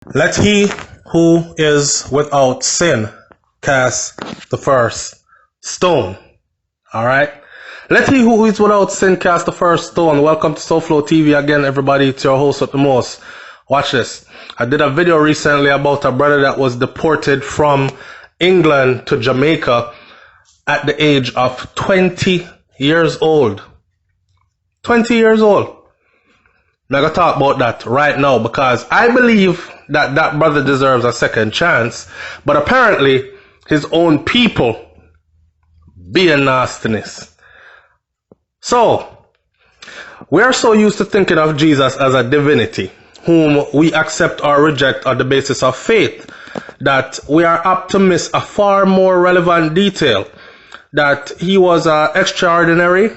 Let he who is without sin cast the first stone. Alright? Let he who is without sin cast the first stone. Welcome to SoFlo TV again, everybody. It's your host with the most. Watch this. I did a video recently about a brother that was deported from England to Jamaica at the age of 20 years old. 20 years old. I'm going to talk about that right now because I believe that that brother deserves a second chance, but apparently his own people being nastiness. So, we are so used to thinking of Jesus as a divinity whom we accept or reject on the basis of faith that we are apt to miss a far more relevant detail, that he was an extraordinary,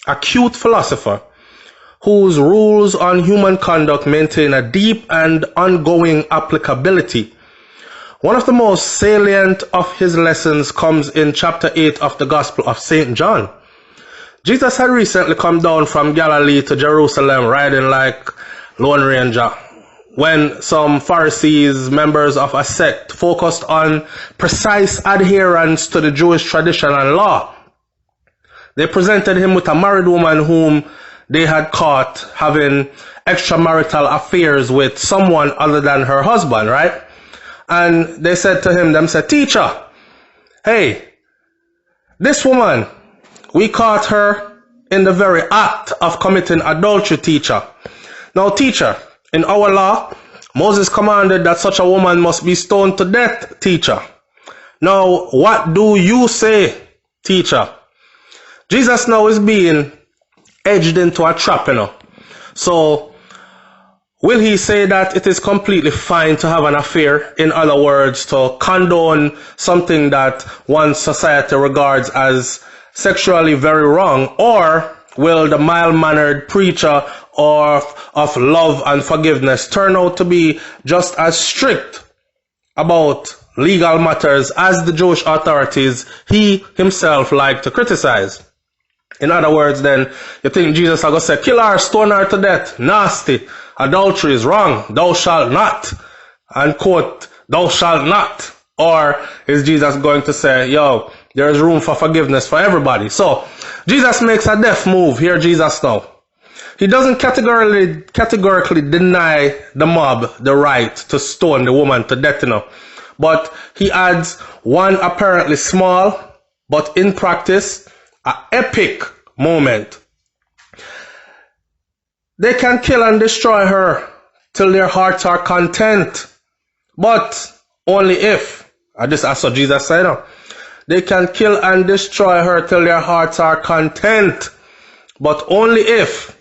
acute philosopher whose rules on human conduct maintain a deep and ongoing applicability. One of the most salient of his lessons comes in chapter 8 of the Gospel of St. John. Jesus had recently come down from Galilee to Jerusalem riding like Lone Ranger when some Pharisees, members of a sect, focused on precise adherence to the Jewish tradition and law. They presented him with a married woman whom they had caught having extramarital affairs with someone other than her husband, right? And they said to him, "Teacher, hey, this woman, we caught her in the very act of committing adultery, teacher. Now, teacher, in our law, Moses commanded that such a woman must be stoned to death, teacher. Now, what do you say, teacher?" Jesus now is being edged into a trap, So, will he say that it is completely fine to have an affair? In other words, to condone something that one society regards as sexually very wrong? Or will the mild-mannered preacher of love and forgiveness turn out to be just as strict about legal matters as the Jewish authorities he himself liked to criticize? In other words, then, you think Jesus is going to say, kill her, stone her to death, nasty, adultery is wrong, thou shalt not, and quote, thou shalt not? Or is Jesus going to say, yo, there's room for forgiveness for everybody? So, Jesus makes a death move. Hear Jesus now. He doesn't categorically deny the mob the right to stone the woman to death, But he adds one apparently small, but in practice, an epic moment. They can kill and destroy her till their hearts are content, but only if, that's what Jesus said. They can kill and destroy her till their hearts are content, but only if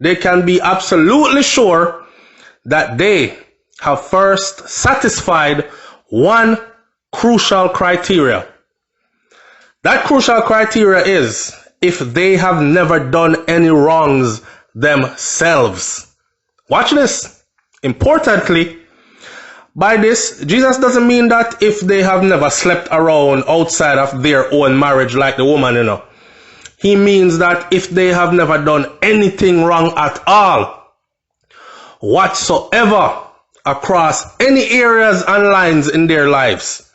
they can be absolutely sure that they have first satisfied one crucial criteria. That crucial criteria is if they have never done any wrongs themselves. Watch this. Importantly, by this, Jesus doesn't mean that if they have never slept around outside of their own marriage like the woman, He means that if they have never done anything wrong at all, whatsoever, across any areas and lines in their lives.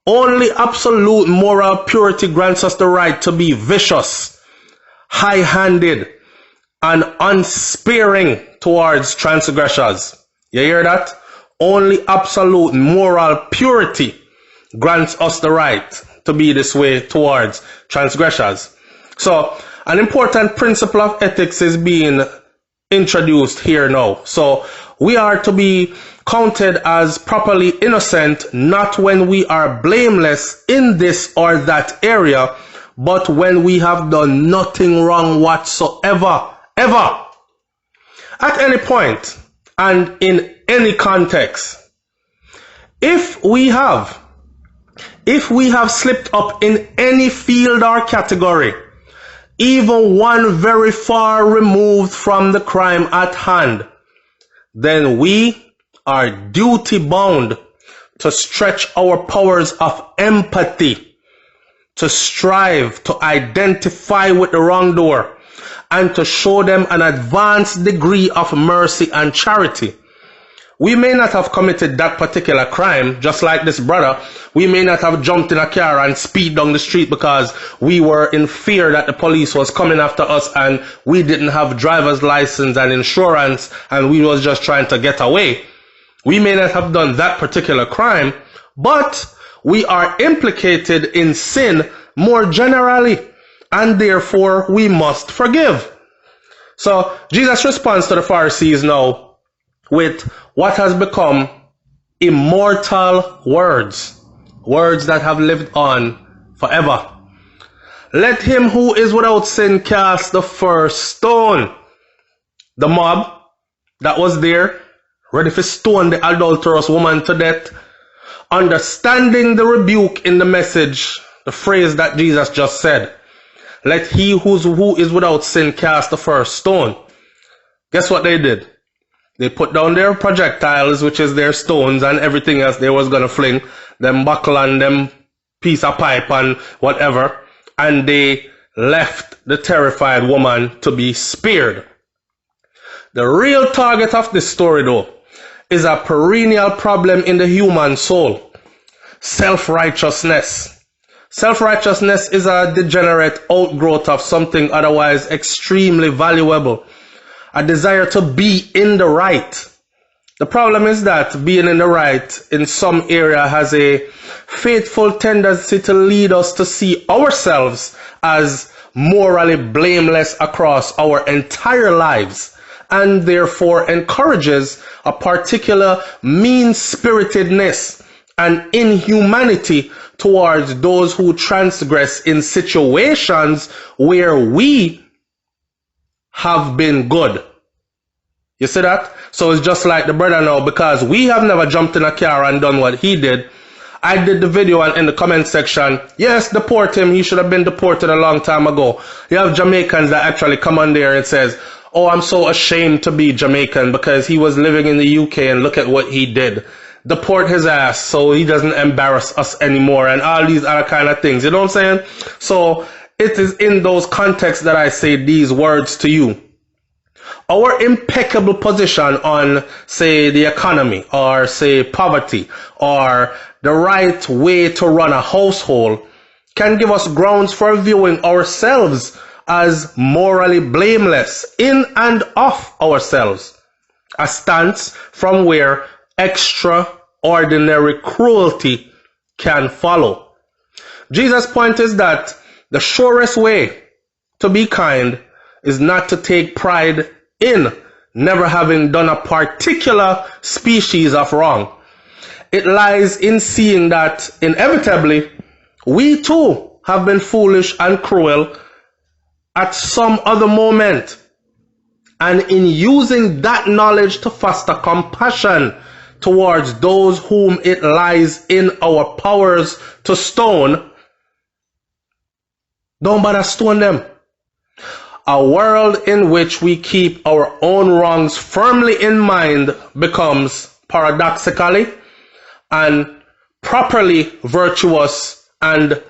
Only absolute moral purity grants us the right to be vicious, high-handed, and unsparing towards transgressors. You hear that? Only absolute moral purity grants us the right to be this way towards transgressors. So, an important principle of ethics is being introduced here now. So, we are to be counted as properly innocent, not when we are blameless in this or that area, but when we have done nothing wrong whatsoever, ever, at any point and in any context. If we have slipped up in any field or category, even one very far removed from the crime at hand, then we are duty bound to stretch our powers of empathy, to strive to identify with the wrongdoer, and to show them an advanced degree of mercy and charity. We may not have committed that particular crime, just like this brother. We may not have jumped in a car and speed down the street because we were in fear that the police was coming after us and we didn't have driver's license and insurance and we was just trying to get away. We may not have done that particular crime, but we are implicated in sin more generally, and therefore we must forgive. So Jesus responds to the Pharisees now with what has become immortal words, words that have lived on forever. Let him who is without sin cast the first stone. The mob that was there, ready to stone the adulterous woman to death, understanding the rebuke in the message, the phrase that Jesus just said, let he who is without sin cast the first stone. Guess what they did? They put down their projectiles, which is their stones and everything else they was going to fling, them buckle and them piece of pipe and whatever, and they left the terrified woman to be spared. The real target of this story, though, is a perennial problem in the human soul. Self-righteousness. Self-righteousness is a degenerate outgrowth of something otherwise extremely valuable. A desire to be in the right. The problem is that being in the right in some area has a faithful tendency to lead us to see ourselves as morally blameless across our entire lives, and therefore encourages a particular mean-spiritedness and inhumanity towards those who transgress in situations where we have been good. You see that? So it's just like the brother now, because we have never jumped in a car and done what he did. I did the video and in the comment section, yes, deport him. He should have been deported a long time ago. You have Jamaicans that actually come on there and says, oh, I'm so ashamed to be Jamaican because he was living in the UK and look at what he did. Deport his ass so he doesn't embarrass us anymore and all these other kind of things. You know what I'm saying? So it is in those contexts that I say these words to you. Our impeccable position on, say, the economy or, say, poverty or the right way to run a household can give us grounds for viewing ourselves as morally blameless in and of ourselves, a stance from where extraordinary cruelty can follow. Jesus' point is that the surest way to be kind is not to take pride in never having done a particular species of wrong. It lies in seeing that inevitably we too have been foolish and cruel at some other moment, and in using that knowledge to foster compassion towards those whom it lies in our powers to stone, don't bother stone them. A world in which we keep our own wrongs firmly in mind becomes paradoxically and properly virtuous and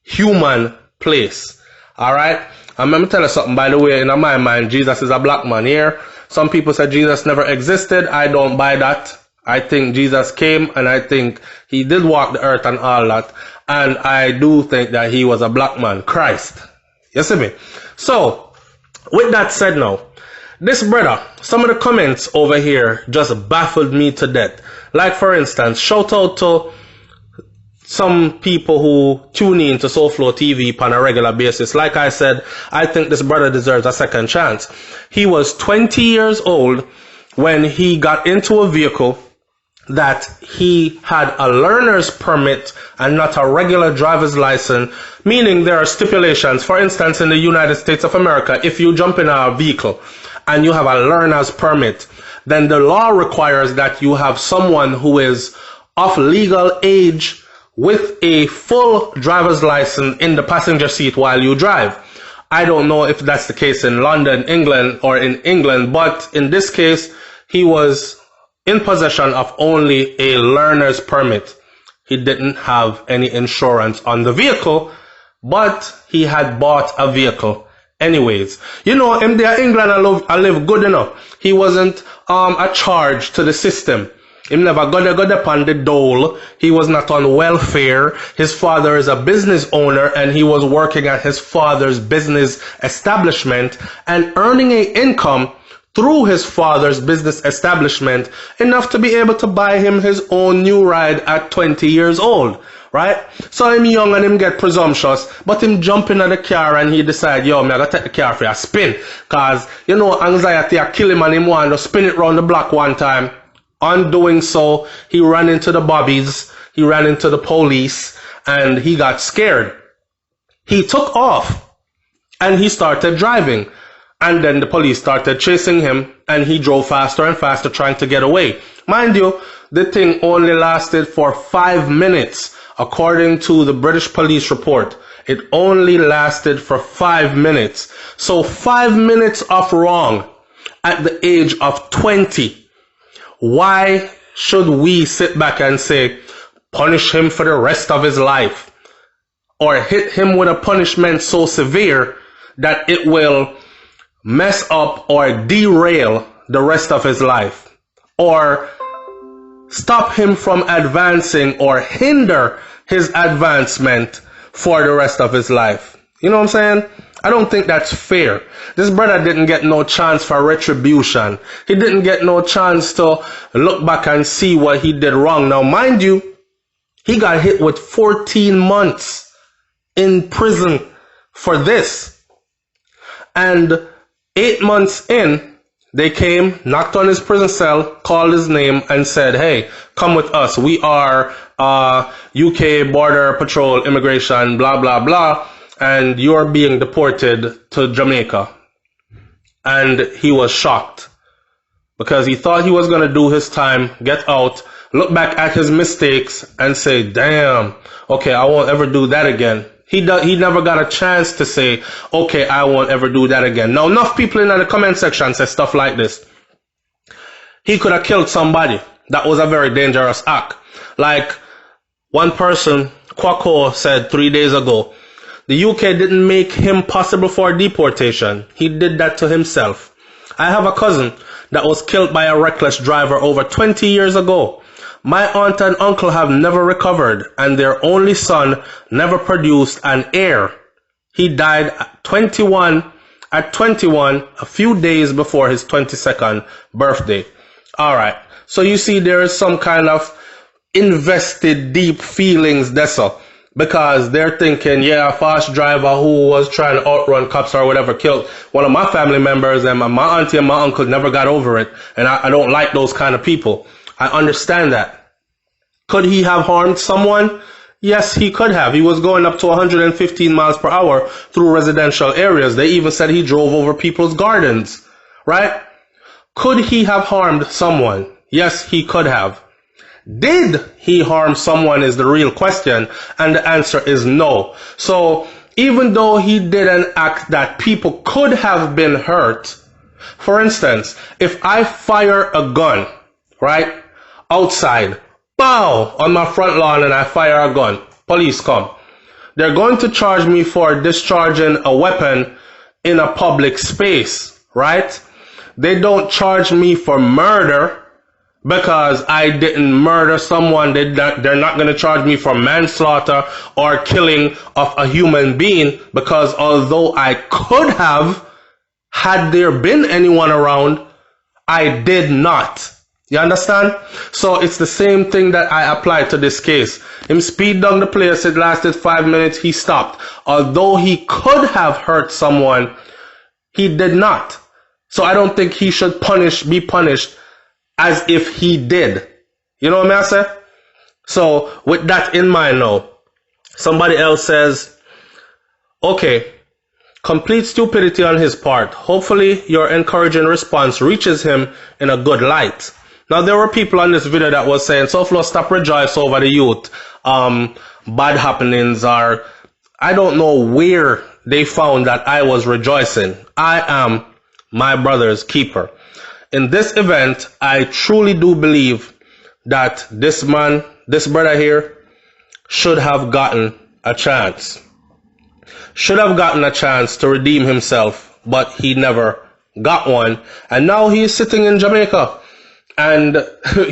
human place. Alright? I'm going to tell you something, by the way. In my mind, Jesus is a black man here. Some people say Jesus never existed. I don't buy that. I think Jesus came and I think he did walk the earth and all that. And I do think that he was a black man, Christ. You see me? So, with that said now, this brother, some of the comments over here just baffled me to death. Like, for instance, shout out to some people who tune in to Soulflow TV on a regular basis. Like I said, I think this brother deserves a second chance. He was 20 years old when he got into a vehicle that he had a learner's permit and not a regular driver's license, meaning there are stipulations. For instance, in the United States of America, if you jump in a vehicle and you have a learner's permit, then the law requires that you have someone who is of legal age with a full driver's license in the passenger seat while you drive. I don't know if that's the case in London, England, or in England, but in this case, he was in possession of only a learner's permit. He didn't have any insurance on the vehicle, but he had bought a vehicle anyways. You know, him there in England, I live good enough. He wasn't a charge to the system. He never got upon the dole. He was not on welfare. His father is a business owner and he was working at his father's business establishment and earning an income through his father's business establishment enough to be able to buy him his own new ride at 20 years old. Right? So him young and him get presumptuous, but him jump in the car and he decide, yo, me I gotta take the car for a spin. Cause, you know, anxiety a kill him and him want to spin it round the block one time. On doing so, he ran into the bobbies, he ran into the police, and he got scared. He took off and he started driving. And then the police started chasing him and he drove faster and faster trying to get away. Mind you, the thing only lasted for 5 minutes. According to the British police report, it only lasted for 5 minutes. So 5 minutes of wrong at the age of 20. Why should we sit back and say, punish him for the rest of his life? Or hit him with a punishment so severe that it will mess up or derail the rest of his life? Or stop him from advancing or hinder his advancement for the rest of his life? You know what I'm saying? I don't think that's fair. This brother didn't get no chance for retribution. He didn't get no chance to look back and see what he did wrong. Now, mind you, he got hit with 14 months in prison for this. And 8 months in, they came, knocked on his prison cell, called his name, and said, hey, come with us. We are UK Border Patrol Immigration, blah, blah, blah, and you're being deported to Jamaica. And he was shocked because he thought he was going to do his time, get out, look back at his mistakes, and say, damn, okay, I won't ever do that again. He never got a chance to say, okay, I won't ever do that again. Now, enough people in the comment section say stuff like this. He could have killed somebody. That was a very dangerous act. Like one person, Kwako, said 3 days ago, the UK didn't make him possible for deportation. He did that to himself. I have a cousin that was killed by a reckless driver over 20 years ago. My aunt and uncle have never recovered, and their only son never produced an heir. He died at 21, a few days before his 22nd birthday. All right. So you see, there is some kind of invested deep feelings there, so, because they're thinking, yeah, a fast driver who was trying to outrun cops or whatever killed one of my family members, and my auntie and my uncle never got over it. And I don't like those kind of people. I understand that. Could he have harmed someone? Yes, he could have. He was going up to 115 miles per hour through residential areas. They even said he drove over people's gardens, right? Could he have harmed someone? Yes, he could have. Did he harm someone is the real question, and the answer is no. So even though he did an act that people could have been hurt, for instance, if I fire a gun, right, outside, bow, on my front lawn, and I fire a gun, police come. They're going to charge me for discharging a weapon in a public space, right? They don't charge me for murder because I didn't murder someone. They're not going to charge me for manslaughter or killing of a human being, because although I could have, had there been anyone around, I did not. You understand? So it's the same thing that I applied to this case. Him speed down the place, it lasted 5 minutes, he stopped. Although he could have hurt someone, he did not. So I don't think he should be punished as if he did. You know what I'm saying? So with that in mind now, somebody else says, okay, complete stupidity on his part. Hopefully your encouraging response reaches him in a good light. Now, there were people on this video that was saying, Soflo, stop rejoice over the youth. Bad happenings are, I don't know where they found that I was rejoicing. I am my brother's keeper. In this event, I truly do believe that this brother here, should have gotten a chance. Should have gotten a chance to redeem himself, but he never got one. And now he is sitting in Jamaica. and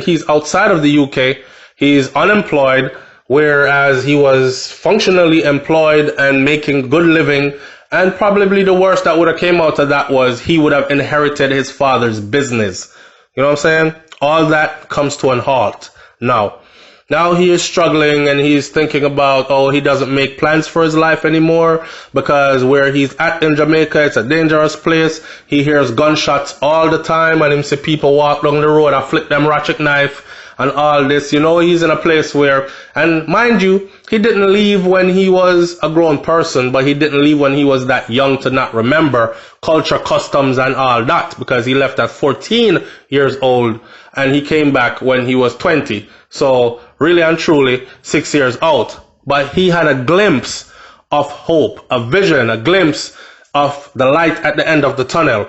he's outside of the UK. He's unemployed, whereas he was functionally employed and making good living. And probably the worst that would have came out of that was he would have inherited his father's business. You know what I'm saying? All that comes to an halt now. Now he is struggling and he's thinking about, oh, he doesn't make plans for his life anymore because where he's at in Jamaica, it's a dangerous place. He hears gunshots all the time and him see people walk down the road and flick them ratchet knife and all this. You know, he's in a place where, and mind you, he didn't leave when he was a grown person, but he didn't leave when he was that young to not remember culture, customs, and all that, because he left at 14 years old and he came back when he was 20. So really and truly 6 years out. But he had a glimpse of hope, a vision, a glimpse of the light at the end of the tunnel.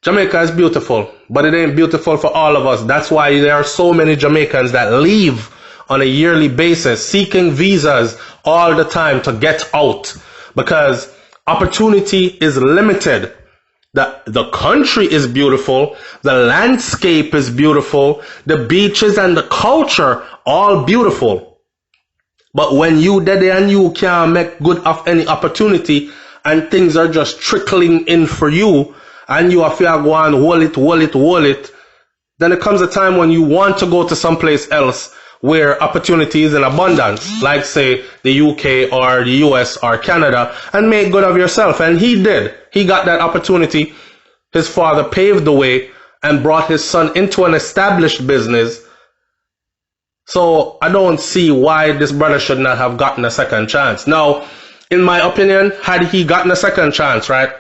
Jamaica is beautiful, but it ain't beautiful for all of us. That's why there are so many Jamaicans that leave on a yearly basis, seeking visas all the time to get out, because opportunity is limited. The country is beautiful, the landscape is beautiful, the beaches and the culture, all beautiful. But when you dead and you can't make good of any opportunity and things are just trickling in for you and you have to go and hold it, then it comes a time when you want to go to someplace else where opportunity is in abundance, like say the UK or the US or Canada, and make good of yourself. And he did. He got that opportunity. His father paved the way and brought his son into an established business. So I don't see why this brother should not have gotten a second chance. Now, in my opinion, had he gotten a second chance, right,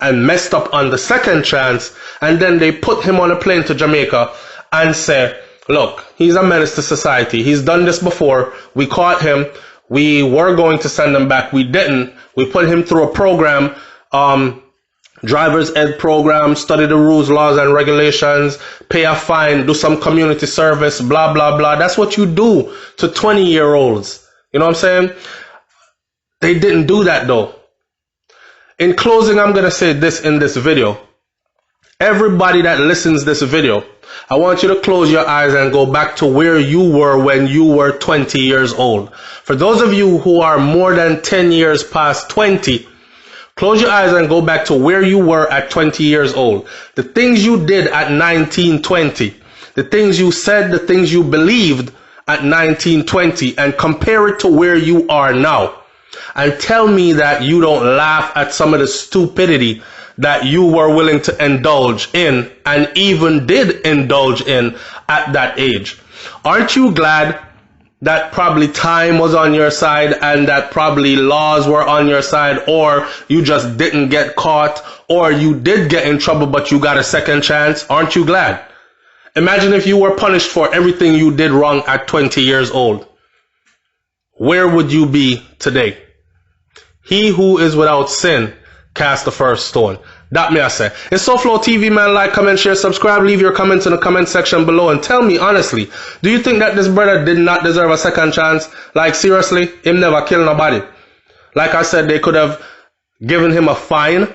and messed up on the second chance, and then they put him on a plane to Jamaica and say, look, he's a menace to society. He's done this before. We caught him. We were going to send him back. We didn't. We put him through a program, driver's ed program, study the rules, laws, and regulations, pay a fine, do some community service, blah, blah, blah. That's what you do to 20-year-olds. You know what I'm saying? They didn't do that, though. In closing, I'm going to say this in this video. Everybody that listens to this video, I want you to close your eyes and go back to where you were when you were 20 years old. For those of you who are more than 10 years past 20, close your eyes and go back to where you were at 20 years old. The things you did at 19, 20, the things you said, the things you believed at 19, 20, and compare it to where you are now. And tell me that you don't laugh at some of the stupidity that you were willing to indulge in and even did indulge in at that age. Aren't you glad that probably time was on your side and that probably laws were on your side, or you just didn't get caught, or you did get in trouble but you got a second chance? Aren't you glad? Imagine if you were punished for everything you did wrong at 20 years old. Where would you be today? He who is without sin cast the first stone. That me I say. It's SoFlo TV, man. Like, comment, share, subscribe. Leave your comments in the comment section below and tell me honestly, do you think that this brother did not deserve a second chance? Like, seriously, him never kill nobody. Like I said, they could have given him a fine.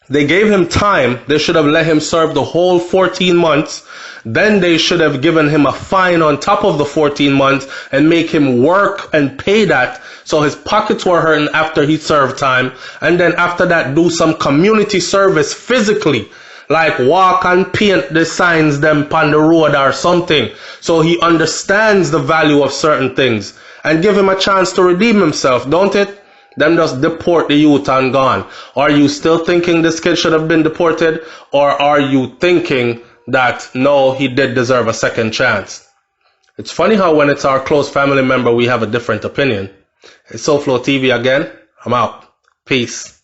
They gave him time. They should have let him serve the whole 14 months. Then they should have given him a fine on top of the 14 months and make him work and pay that, so his pockets were hurting after he served time. And then after that, do some community service physically, like walk and paint the signs them on the road or something, so he understands the value of certain things, and give him a chance to redeem himself, don't it? Them just deport the youth and gone. Are you still thinking this kid should have been deported? Or are you thinking that, no, he did deserve a second chance? It's funny how when it's our close family member, we have a different opinion. It's SoFlo TV again. I'm out. Peace.